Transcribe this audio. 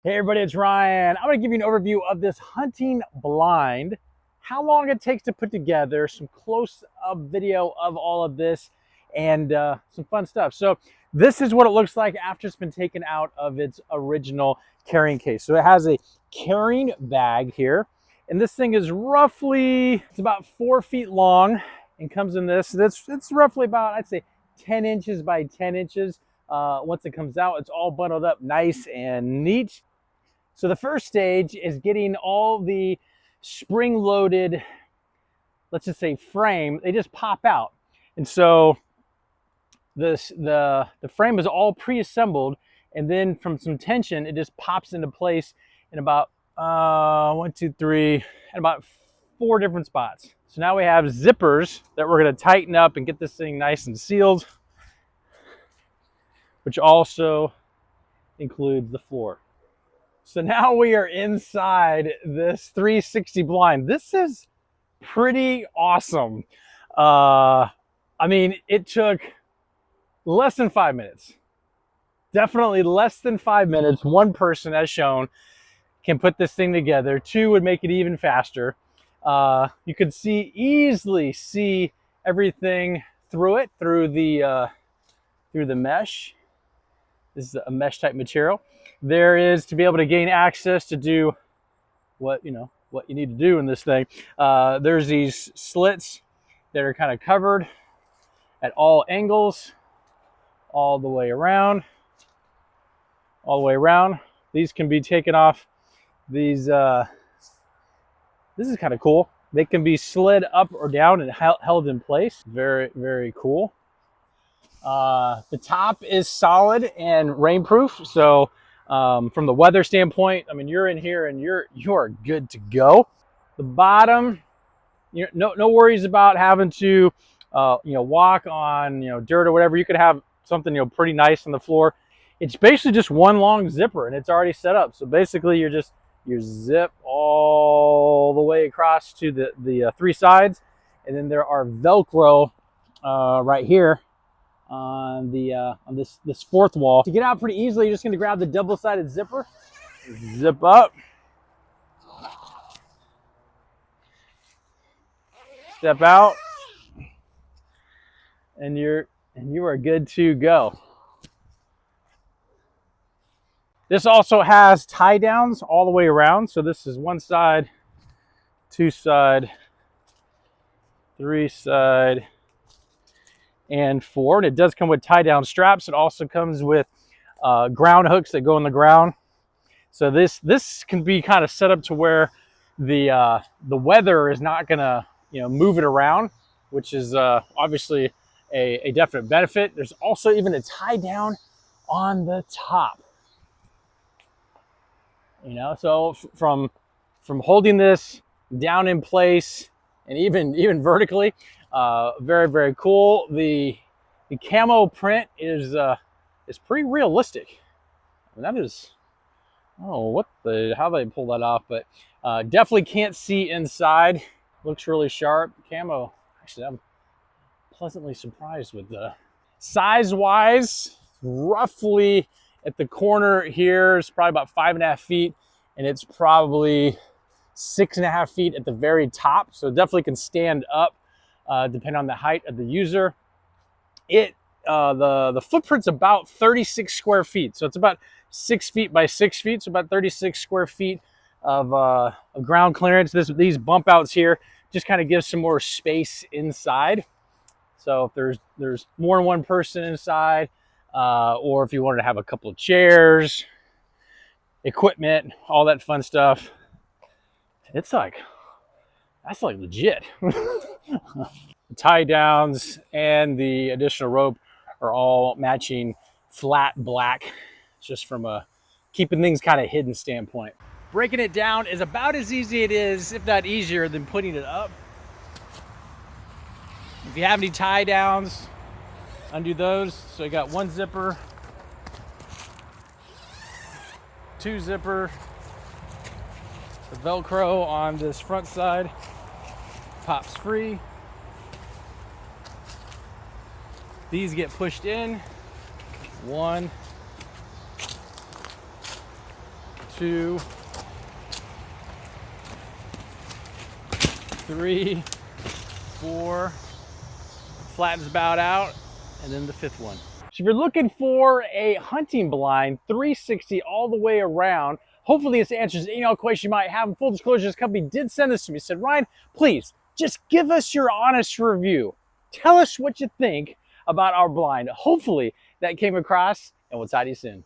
Hey everybody, it's Ryan. I'm going to give you an overview of this hunting blind, how long it takes to put together, some close-up video of all of this, and some fun stuff. So this is what it looks like after it's been taken out of its original carrying case. So it has a carrying bag here, and this thing is roughly, it's about 4 feet long and comes in this. It's roughly about, I'd say, 10 inches by 10 inches. Once it comes out, it's all bundled up nice and neat. So the first stage is getting all the spring-loaded, let's just say frame, they just pop out. And so the frame is all pre-assembled, and then from some tension, it just pops into place in about one, two, three, and about 4 different spots. So now we have zippers that we're gonna tighten up and get this thing nice and sealed, which also includes the floor. So now we are inside this 360 blind. This is pretty awesome. I mean, it took less than 5 minutes. Definitely less than 5 minutes. One person, as shown, can put this thing together. 2 would make it even faster. You could easily see everything through it, through the mesh. This is a mesh type material. There is, to be able to gain access to do what you need to do in this thing. There's these slits that are kind of covered at all angles, all the way around, These can be taken off. This is kind of cool. They can be slid up or down and held in place. Very, very cool. The top is solid and rainproof, so from the weather standpoint, I mean, you're in here and you are good to go. The bottom, no worries about having to walk on dirt or whatever. You could have something pretty nice on the floor. It's basically just one long zipper and it's already set up. So basically you zip all the way across to the 3 sides, and then there are Velcro right here on this 4th wall. To get out pretty easily, you're just going to grab the double-sided zipper, zip up, step out, and you are good to go. This also has tie downs all the way around. So this is 1 side, 2 side, 3 side, and 4. And it does come with tie down straps. It also comes with ground hooks that go in the ground. So this can be kind of set up to where the weather is not gonna move it around, which is obviously a definite benefit. There's also even a tie down on the top. So from holding this down in place and even vertically, very, very cool. The camo print is pretty realistic. And that is, how they pull that off, but definitely can't see inside. Looks really sharp. Camo, actually, I'm pleasantly surprised with the size-wise. Roughly at the corner here is probably about 5.5 feet, and it's probably 6.5 feet at the very top. So it definitely can stand up depending on the height of the user. The footprint's about 36 square feet. So it's about 6 feet by 6 feet. So about 36 square feet of ground clearance. These bump outs here just kind of gives some more space inside. So if there's more than one person inside, or if you wanted to have a couple of chairs, equipment, all that fun stuff, that's like legit. The tie downs and the additional rope are all matching flat black, just from a keeping things kind of hidden standpoint. Breaking it down is about as easy it is, if not easier, than putting it up. If you have any tie downs, undo those. So you got 1 zipper, 2 zipper, the Velcro on this front side pops free. These get pushed in. 1, 2, 3, 4, flattens about out, and then the 5th one. So if you're looking for a hunting blind, 360 all the way around, hopefully this answers any question you might have. And full disclosure, this company did send this to me. Said, Ryan, please just give us your honest review. Tell us what you think about our blind. Hopefully that came across, and we'll talk to you soon.